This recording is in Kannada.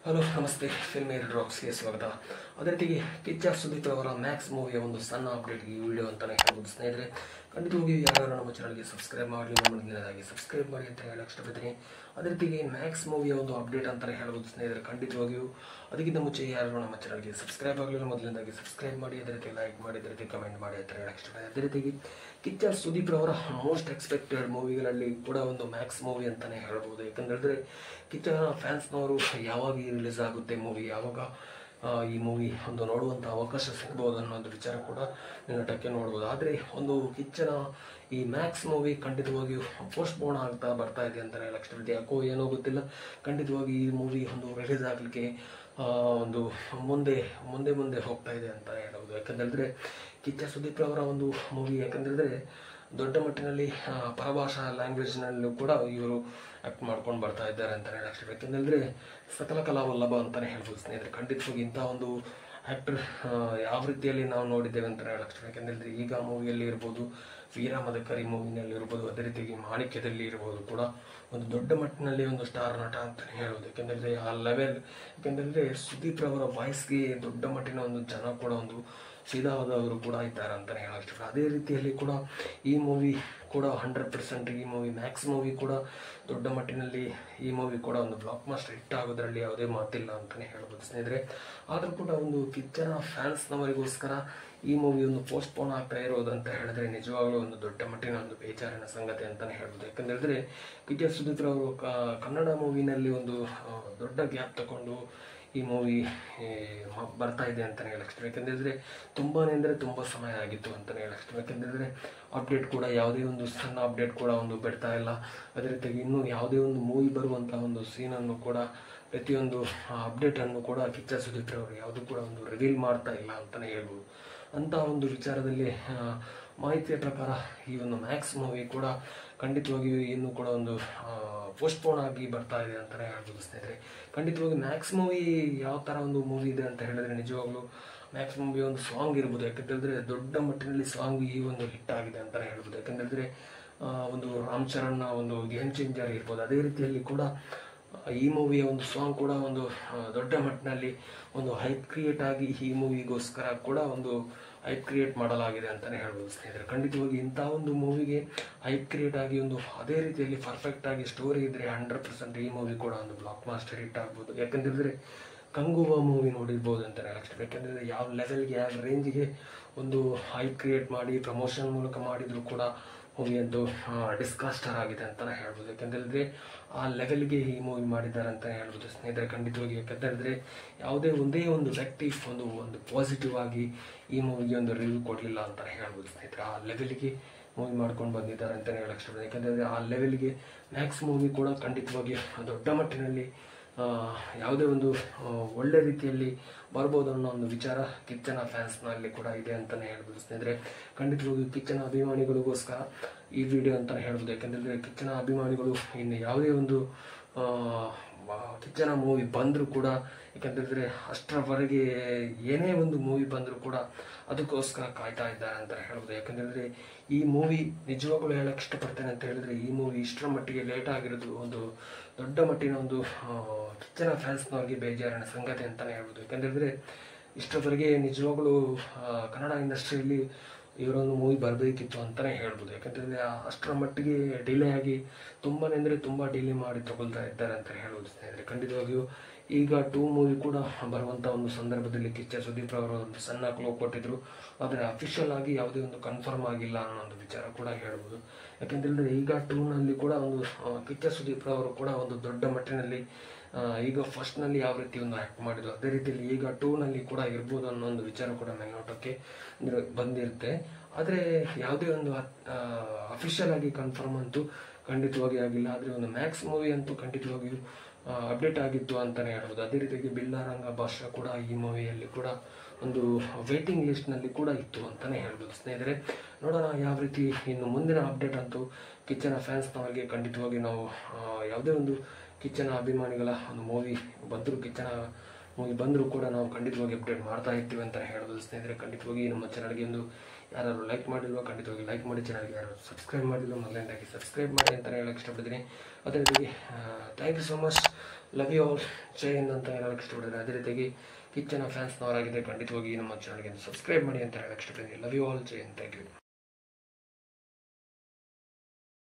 ಹಲೋ ನಮಸ್ತೆ ಫಿಲ್ಮ್ ರಾಕ್ಸ್ಗೆ ಸ್ವಾಗತ. ಅದೇ ರೀತಿಗೆ ಕಿಚ್ಚ ಸುದೀಪ್ ಅವರ ಮ್ಯಾಕ್ಸ್ ಮೂವಿಯ ಒಂದು ಸಣ್ಣ ಅಪ್ಡೇಟ್ ಈ ವಿಡಿಯೋ ಅಂತಾನೆ ಹೇಳ್ಬೋದು ಸ್ನೇಹಿತರೆ. ಖಂಡಿತವಾಗಿ ಯಾರು ನಮ್ಮ ಚಾನಲ್ಗೆ ಸಬ್ಸ್ಕ್ರೈಬ್ ಮಾಡಲಿ, ಮುಂದಿನದಾಗಿ ಸಬ್ಸ್ಕ್ರೈಬ್ ಮಾಡಿ ಅಂತ ಹೇಳಕ್ಕೆ ಇಷ್ಟಪಡ್ತೀನಿ. ಅದೇ ರೀತಿಗೆ ಮ್ಯಾಕ್ಸ್ ಮೂವಿಯ ಒಂದು ಅಪ್ಡೇಟ್ ಅಂತಾನೆ ಹೇಳ್ಬೋದು ಸ್ನೇಹಿತರೆ. ಖಂಡಿತವಾಗಿಯೂ ಅದಕ್ಕಿಂತ ಮುಂಚೆ ಯಾರು ನಮ್ಮ ಚಾನಲ್ಗೆ ಸಬ್ಸ್ಕ್ರೈಬ್ ಆಗಲಿಲ್ಲ, ಮೊದಲನೇದಾಗಿ ಸಬ್ಸ್ಕ್ರೈಬ್ ಮಾಡಿ, ಅದೇ ರೀತಿ ಲೈಕ್ ಮಾಡಿ, ಅದೇ ರೀತಿ ಕಮೆಂಟ್ ಮಾಡಿ ಅಂತ ಹೇಳಕ್ಕೆ ಇಷ್ಟಪಡ್ತೀನಿ. ಅದೇ ರೀತಿಗೆ ಕಿಚ್ಚ ಸುದೀಪ್ ಅವರ ಮೋಸ್ಟ್ ಎಕ್ಸ್ಪೆಕ್ಟೆಡ್ ಮೂವಿಗಳಲ್ಲಿ ಕೂಡ ಒಂದು ಮ್ಯಾಕ್ಸ್ ಮೂವಿ ಅಂತಾನೆ ಹೇಳ್ಬೋದು. ಯಾಕಂದ್ರೆ ಕಿಚ್ಚ ಫ್ಯಾನ್ಸ್ನವರು ಯಾವಾಗ ರಿಲೀಸ್ ಆಗುತ್ತೆ ಮೂವಿ, ಯಾವಾಗ ಈ ಮೂವಿ ಒಂದು ನೋಡುವಂಥ ಅವಕಾಶ ಸಿಗ್ಬೋದು ಅನ್ನೋದು ವಿಚಾರ ಕೂಡ ನಿನ್ನಟಕ್ಕೆ ನೋಡ್ಬೋದು. ಆದರೆ ಒಂದು ಕಿಚ್ಚನ ಈ ಮ್ಯಾಕ್ಸ್ ಮೂವಿ ಖಂಡಿತವಾಗಿಯೂ ಪೋಸ್ಟ್ಪೋನ್ ಆಗ್ತಾ ಬರ್ತಾ ಇದೆ ಅಂತಲೇ ಹೇಳಕ್ಕೆ ಯಾಕೋ ಏನೋ ಗೊತ್ತಿಲ್ಲ. ಖಂಡಿತವಾಗಿ ಈ ಮೂವಿ ಒಂದು ರಿಲೀಸ್ ಆಗಲಿಕ್ಕೆ ಒಂದು ಮುಂದೆ ಮುಂದೆ ಮುಂದೆ ಹೋಗ್ತಾ ಇದೆ ಅಂತ ಹೇಳ್ಬೋದು. ಯಾಕಂತೇಳಿದ್ರೆ ಕಿಚ್ಚ ಸುದೀಪ್ ಅವರ ಒಂದು ಮೂವಿ ಯಾಕಂತೇಳಿದ್ರೆ ದೊಡ್ಡ ಮಟ್ಟಿನಲ್ಲಿ ಪರಭಾಷಾ ಲ್ಯಾಂಗ್ವೇಜ್ನಲ್ಲೂ ಕೂಡ ಇವರು ಆ್ಯಕ್ಟ್ ಮಾಡ್ಕೊಂಡು ಬರ್ತಾ ಇದ್ದಾರೆ ಅಂತಲೇ ಹೇಳಕ್ಕೆ. ಯಾಕೆಂದರೆ ಸಕಲ ಕಲಾವಲ್ಲಭ ಅಂತಲೇ ಹೇಳ್ಬೋದು ಸ್ನೇಹಿತರೆ. ಖಂಡಿತವಾಗಿ ಇಂಥ ಒಂದು ಆ್ಯಕ್ಟರ್ ಯಾವ ರೀತಿಯಲ್ಲಿ ನಾವು ನೋಡಿದ್ದೇವೆ ಅಂತಲೇ ಹೇಳಕ್ಕೆ. ಯಾಕೆಂದರೆ ಈಗ ಮೂವಿಯಲ್ಲಿ ಇರ್ಬೋದು, ವೀರಮದಕರಿ ಮೂವಿನಲ್ಲಿ ಇರ್ಬೋದು, ಅದೇ ರೀತಿಯಾಗಿ ಮಾಣಿಕ್ಯದಲ್ಲಿ ಇರ್ಬೋದು ಕೂಡ ಒಂದು ದೊಡ್ಡ ಮಟ್ಟಿನಲ್ಲಿ ಒಂದು ಸ್ಟಾರ್ ನಟ ಅಂತಲೇ ಹೇಳ್ಬೋದು. ಯಾಕೆಂದರೆ ಆ ಲೆವೆಲ್, ಯಾಕೆಂದರೆ ಸುದೀಪ್ ಅವರ ವಾಯ್ಸ್ಗೆ ದೊಡ್ಡ ಮಟ್ಟಿನ ಒಂದು ಜನ ಕೂಡ ಒಂದು ಫಿದಾದವರು ಕೂಡ ಇದ್ದಾರೆ ಅಂತಲೇ ಹೇಳಕ್ಕೆ. ಅದೇ ರೀತಿಯಲ್ಲಿ ಕೂಡ ಈ ಮೂವಿ ಕೂಡ 100% ಈ ಮೂವಿ ಮ್ಯಾಕ್ಸ್ ಮೂವಿ ಕೂಡ ದೊಡ್ಡ ಮಟ್ಟಿನಲ್ಲಿ ಈ ಮೂವಿ ಕೂಡ ಒಂದು ಬ್ಲಾಕ್ ಮಾಸ್ಟರ್ ಹಿಟ್ ಆಗೋದ್ರಲ್ಲಿ ಯಾವುದೇ ಮಾತಿಲ್ಲ ಅಂತಲೇ ಹೇಳ್ಬೋದು ಸ್ನೇಹಿತರೆ. ಆದರೂ ಕೂಡ ಒಂದು ಕಿಚ್ಚನ ಫ್ಯಾನ್ಸ್ನವರಿಗೋಸ್ಕರ ಈ ಮೂವಿ ಒಂದು ಪೋಸ್ಟ್ಪೋನ್ ಆಗ್ತಾ ಇರೋದಂತ ಹೇಳಿದ್ರೆ ನಿಜವಾಗ್ಲೂ ಒಂದು ದೊಡ್ಡ ಮಟ್ಟಿನ ಒಂದು ಬೇಜಾರಿನ ಸಂಗತಿ ಅಂತಲೇ ಹೇಳ್ಬೋದು. ಯಾಕಂತೇಳಿದ್ರೆ ಕಿಚ್ಚ ಸುದೀಪ್ ಅವರು ಕನ್ನಡ ಮೂವಿನಲ್ಲಿ ಒಂದು ದೊಡ್ಡ ಗ್ಯಾಪ್ ತಗೊಂಡು ಈ ಮೂವಿ ಬರ್ತಾ ಇದೆ ಅಂತಲೇ ಹೇಳಕ್ಕೆ. ಯಾಕೆಂದರೆ ತುಂಬಾ ಅಂದರೆ ತುಂಬ ಸಮಯ ಆಗಿತ್ತು ಅಂತಲೇ ಹೇಳಕ್ಕೆ. ಯಾಕೆಂದರೆ ಅಪ್ಡೇಟ್ ಕೂಡ ಯಾವುದೇ ಒಂದು ಸಣ್ಣ ಅಪ್ಡೇಟ್ ಕೂಡ ಒಂದು ಬಿಡ್ತಾ ಇಲ್ಲ. ಅದೇ ರೀತಿಯಾಗಿ ಇನ್ನೂ ಯಾವುದೇ ಒಂದು ಮೂವಿ ಬರುವಂಥ ಒಂದು ಸೀನನ್ನು ಕೂಡ ಪ್ರತಿಯೊಂದು ಅಪ್ಡೇಟನ್ನು ಕೂಡ ಕಿಚ್ಚ ಸುದೀಪ್ ಅವರು ಯಾವುದೂ ಕೂಡ ಒಂದು ರಿವೀಲ್ ಮಾಡ್ತಾ ಇಲ್ಲ ಅಂತಲೇ ಹೇಳ್ಬೋದು. ಅಂಥ ಒಂದು ವಿಚಾರದಲ್ಲಿ ಮಾಹಿತಿಯ ಪ್ರಕಾರ ಈ ಒಂದು ಮ್ಯಾಕ್ಸ್ ಮೂವಿ ಕೂಡ ಖಂಡಿತವಾಗಿಯೂ ಇನ್ನೂ ಕೂಡ ಒಂದು ಪೋಸ್ಟ್ಪೋನ್ ಆಗಿ ಬರ್ತಾ ಇದೆ ಅಂತಲೇ ಹೇಳ್ಬೋದು ಸ್ನೇಹಿತರೆ. ಖಂಡಿತವಾಗಿ ಮ್ಯಾಕ್ಸ್ ಮೂವಿ ಯಾವ ಥರ ಒಂದು ಮೂವಿ ಇದೆ ಅಂತ ಹೇಳಿದ್ರೆ ನಿಜವಾಗ್ಲೂ ಮ್ಯಾಕ್ಸ್ ಮೂವಿ ಒಂದು ಸಾಂಗ್ ಇರ್ಬೋದು. ಯಾಕಂತೇಳಿದ್ರೆ ದೊಡ್ಡ ಮಟ್ಟಿನಲ್ಲಿ ಸಾಂಗ್ ಈ ಒಂದು ಹಿಟ್ ಆಗಿದೆ ಅಂತಲೇ ಹೇಳ್ಬೋದು. ಯಾಕಂತೇಳಿದ್ರೆ ಒಂದು ರಾಮ್ ಚರಣ್ನ ಒಂದು ಗೇಮ್ ಚೇಂಜರ್ ಇರ್ಬೋದು. ಅದೇ ರೀತಿಯಲ್ಲಿ ಕೂಡ ಈ ಮೂವಿಯ ಒಂದು ಸಾಂಗ್ ಕೂಡ ಒಂದು ದೊಡ್ಡ ಮಟ್ಟಿನಲ್ಲಿ ಒಂದು ಹೈಪ್ ಕ್ರಿಯೇಟ್ ಆಗಿ ಈ ಮೂವಿಗೋಸ್ಕರ ಕೂಡ ಒಂದು ಹೈಪ್ ಕ್ರಿಯೇಟ್ ಮಾಡಲಾಗಿದೆ ಅಂತಲೇ ಹೇಳ್ಬೋದು ಸ್ನೇಹಿತರೆ. ಖಂಡಿತವಾಗಿ ಇಂಥ ಒಂದು ಮೂವಿಗೆ ಹೈಪ್ ಕ್ರಿಯೇಟ್ ಆಗಿ ಒಂದು ಅದೇ ರೀತಿಯಲ್ಲಿ ಪರ್ಫೆಕ್ಟ್ ಆಗಿ ಸ್ಟೋರಿ ಇದ್ದರೆ 100% ಈ ಮೂವಿ ಕೂಡ ಒಂದು ಬ್ಲಾಕ್ ಮಾಸ್ಟರ್ ಹಿಟ್ ಆಗ್ಬೋದು. ಯಾಕಂತೇಳಿದ್ರೆ ಕಂಗುವ ಮೂವಿ ನೋಡಿರ್ಬೋದು ಅಂತಲೇ ಹೇಳಕ್ಕೆ. ಯಾಕಂದರೆ ಯಾವ ಲೆವೆಲ್ಗೆ, ಯಾವ ರೇಂಜಿಗೆ ಒಂದು ಹೈಪ್ ಕ್ರಿಯೇಟ್ ಮಾಡಿ ಪ್ರಮೋಷನ್ ಮೂಲಕ ಮಾಡಿದರೂ ಕೂಡ ಮೂವಿ ಅಂತೂ ಡಿಸ್ಕಾಸ್ಟರ್ ಆಗಿದೆ ಅಂತಲೇ ಹೇಳ್ಬೋದು. ಯಾಕೆಂತೇಳಿದ್ರೆ ಆ ಲೆವೆಲ್ಗೆ ಈ ಮೂವಿ ಮಾಡಿದ್ದಾರೆ ಅಂತಲೇ ಹೇಳ್ಬೋದು ಸ್ನೇಹಿತರೆ. ಖಂಡಿತವಾಗಿ ಯಾಕಂತೇಳಿದ್ರೆ ಯಾವುದೇ ಒಂದೇ ಒಂದು ವ್ಯಕ್ತಿ ಒಂದು ಪಾಸಿಟಿವ್ ಆಗಿ ಈ ಮೂವಿಗೆ ಒಂದು ರಿವ್ಯೂ ಕೊಡಲಿಲ್ಲ ಅಂತಲೇ ಹೇಳ್ಬೋದು ಸ್ನೇಹಿತರೆ. ಆ ಲೆವೆಲ್ಗೆ ಮೂವಿ ಮಾಡ್ಕೊಂಡು ಬಂದಿದ್ದಾರೆ ಅಂತಲೇ ಹೇಳಕ್ಕೆ ಇಷ್ಟಪಡ್ತೀನಿ. ಯಾಕಂದರೆ ಆ ಲೆವೆಲ್ಗೆ ಮ್ಯಾಕ್ಸ್ ಮೂವಿ ಕೂಡ ಖಂಡಿತವಾಗಿ ದೊಡ್ಡ ಮಟ್ಟಿನಲ್ಲಿ ಯಾವುದೇ ಒಂದು ಒಳ್ಳೆ ರೀತಿಯಲ್ಲಿ ಬರ್ಬೋದು ಅನ್ನೋ ಒಂದು ವಿಚಾರ ಕಿಚ್ಚನ ಫ್ಯಾನ್ಸ್ನಲ್ಲಿ ಕೂಡ ಇದೆ ಅಂತಲೇ ಹೇಳ್ಬೋದು ಸ್ನೇಹಿತರೆ. ಖಂಡಿತವಾಗಿ ಕಿಚ್ಚನ ಅಭಿಮಾನಿಗಳಿಗೋಸ್ಕರ ಈ ವಿಡಿಯೋ ಅಂತಲೇ ಹೇಳ್ಬೋದು. ಯಾಕಂದರೆ ಕಿಚ್ಚನ ಅಭಿಮಾನಿಗಳು ಇನ್ನು ಯಾವುದೇ ಒಂದು ಕಿಚ್ಚನ ಮೂವಿ ಬಂದರೂ ಕೂಡ, ಯಾಕಂತೇಳಿದ್ರೆ ಅಷ್ಟರವರೆಗೆ ಏನೇ ಒಂದು ಮೂವಿ ಬಂದರೂ ಕೂಡ ಅದಕ್ಕೋಸ್ಕರ ಕಾಯ್ತಾ ಇದ್ದಾರೆ ಅಂತ ಹೇಳ್ಬೋದು. ಯಾಕಂತೇಳಿದ್ರೆ ಈ ಮೂವಿ ನಿಜವಾಗ್ಲೂ ಹೇಳಕ್ಕೆ ಇಷ್ಟಪಡ್ತೇನೆ ಅಂತ ಹೇಳಿದ್ರೆ ಈ ಮೂವಿ ಇಷ್ಟರ ಮಟ್ಟಿಗೆ ಲೇಟ್ ಆಗಿರೋದು ಒಂದು ದೊಡ್ಡ ಮಟ್ಟಿನ ಒಂದು ಕಿಚ್ಚನ ಫ್ಯಾನ್ಸ್ನವ್ರಿಗೆ ಬೇಜಾರಿನ ಸಂಗತಿ ಅಂತಲೇ ಹೇಳ್ಬೋದು. ಯಾಕಂತೇಳಿದ್ರೆ ಇಷ್ಟರವರೆಗೆ ನಿಜವಾಗ್ಲೂ ಕನ್ನಡ ಇಂಡಸ್ಟ್ರಿಯಲ್ಲಿ ಇವರೊಂದು ಮೂವಿ ಬರಬೇಕಿತ್ತು ಅಂತಲೇ ಹೇಳ್ಬೋದು. ಯಾಕಂತೇಳಿದ್ರೆ ಅಷ್ಟರ ಮಟ್ಟಿಗೆ ಡಿಲೇ ಆಗಿ ತುಂಬಾ ಅಂದರೆ ತುಂಬ ಡಿಲೇ ಮಾಡಿ ತಗೊಳ್ತಾ ಇದ್ದಾರೆ ಅಂತ ಹೇಳ್ಬೋದು ಸ್ನೇಹಿತರೆ. ಖಂಡಿತವಾಗಿಯೂ ಈಗ 2 ಮೂವಿ ಕೂಡ ಬರುವಂಥ ಒಂದು ಸಂದರ್ಭದಲ್ಲಿ ಕಿಚ್ಚ ಸುದೀಪ್ ಅವರು ಒಂದು ಸಣ್ಣ ಕ್ಲೂ ಕೊಟ್ಟಿದ್ರು. ಆದರೆ ಅಫಿಷಿಯಲ್ ಆಗಿ ಯಾವುದೇ ಒಂದು ಕನ್ಫರ್ಮ್ ಆಗಿಲ್ಲ ಅನ್ನೋ ಒಂದು ವಿಚಾರ ಕೂಡ ಹೇಳ್ಬೋದು. ಯಾಕೆಂತೇಳಿದ್ರೆ ಈಗ 2ನಲ್ಲಿ ಕೂಡ ಒಂದು ಕಿಚ್ಚ ಸುದೀಪ್ ಅವರು ಕೂಡ ಒಂದು ದೊಡ್ಡ ಮಟ್ಟಿನಲ್ಲಿ ಈಗ ಫಸ್ಟ್ನಲ್ಲಿ ಯಾವ ರೀತಿ ಒಂದು ಆ್ಯಕ್ಟ್ ಮಾಡಿದ್ರು ಅದೇ ರೀತಿಯಲ್ಲಿ ಈಗ 2ನಲ್ಲಿ ಕೂಡ ಇರ್ಬೋದು ಅನ್ನೋ ಒಂದು ವಿಚಾರ ಕೂಡ ಮೇಲ್ನೋಟಕ್ಕೆ ಬಂದಿರುತ್ತೆ. ಆದರೆ ಯಾವುದೇ ಒಂದು ಅಫಿಷಿಯಲ್ ಆಗಿ ಕನ್ಫರ್ಮ್ ಅಂತೂ ಖಂಡಿತವಾಗಿ ಆಗಿಲ್ಲ. ಆದರೆ ಒಂದು ಮ್ಯಾಕ್ಸ್ ಮೂವಿ ಅಂತೂ ಖಂಡಿತವಾಗಿಯೂ ಅಪ್ಡೇಟ್ ಆಗಿತ್ತು ಅಂತಲೇ ಹೇಳ್ಬೋದು. ಅದೇ ರೀತಿಯಾಗಿ ಬಿಲ್ಲಾರಂಗ ಭಾಷಾ ಕೂಡ ಈ ಮೂವಿಯಲ್ಲಿ ಕೂಡ ಒಂದು ವೇಟಿಂಗ್ ಲಿಸ್ಟ್ನಲ್ಲಿ ಕೂಡ ಇತ್ತು ಅಂತಲೇ ಹೇಳ್ಬೋದು ಸ್ನೇಹಿತರೆ. ನೋಡೋಣ ಯಾವ ರೀತಿ ಇನ್ನು ಮುಂದಿನ ಅಪ್ಡೇಟ್ ಅಂತೂ ಕಿಚ್ಚನ ಫ್ಯಾನ್ಸ್ನವರಿಗೆ ಖಂಡಿತವಾಗಿ ನಾವು ಯಾವುದೇ ಒಂದು ಕಿಚ್ಚನ ಅಭಿಮಾನಿಗಳ ಒಂದು ಮೂವಿ ಬಂದರೂ ಕೂಡ ನಾವು ಖಂಡಿತವಾಗಿ ಅಪ್ಡೇಟ್ ಮಾಡ್ತಾ ಇರ್ತೀವಿ ಅಂತ ಹೇಳ್ಬೋದು ಸ್ನೇಹಿತರೆ. ಖಂಡಿತವಾಗಿ ನಮ್ಮ ಚಾನಲ್ಗೆ ಒಂದು ಯಾರು ಲೈಕ್ ಮಾಡಿಲ್ವೋ ಖಂಡಿತವಾಗಿ ಲೈಕ್ ಮಾಡಿ, ಚಾನಲ್ಗೆ ಯಾರು ಸಬ್ಸ್ಕ್ರೈಬ್ ಮಾಡಿಲ್ವೋ ಮೊದಲನೇದಾಗಿ ಸಬ್ಸ್ಕ್ರೈಬ್ ಮಾಡಿ ಅಂತಲೇ ಹೇಳಕ್ಕೆ ಇಷ್ಟಪಡ್ತೀನಿ. ಅದೇ ರೀತಿ thank you so much. Love you all, ಜೈ ಹಿಂದ್ ಅಂತ ಹೇಳಕ್ಕೆ ಇಷ್ಟಪಡ್ತಾರೆ. ಅದೇ ರೀತಿಯಾಗಿ ಕಿಚ್ಚನ ಫ್ಯಾನ್ಸ್ನವರಾಗಿದೆ ಖಂಡಿತವಾಗಿ ನಮ್ಮ ಚಾನಲ್ಗೆ ಸಬ್ಸ್ಕ್ರೈಬ್ ಮಾಡಿ ಅಂತ ಹೇಳಕ್ಕೆ ಇಷ್ಟಪಡ್ತೀನಿ. Love you all, Jai Hind, thank you.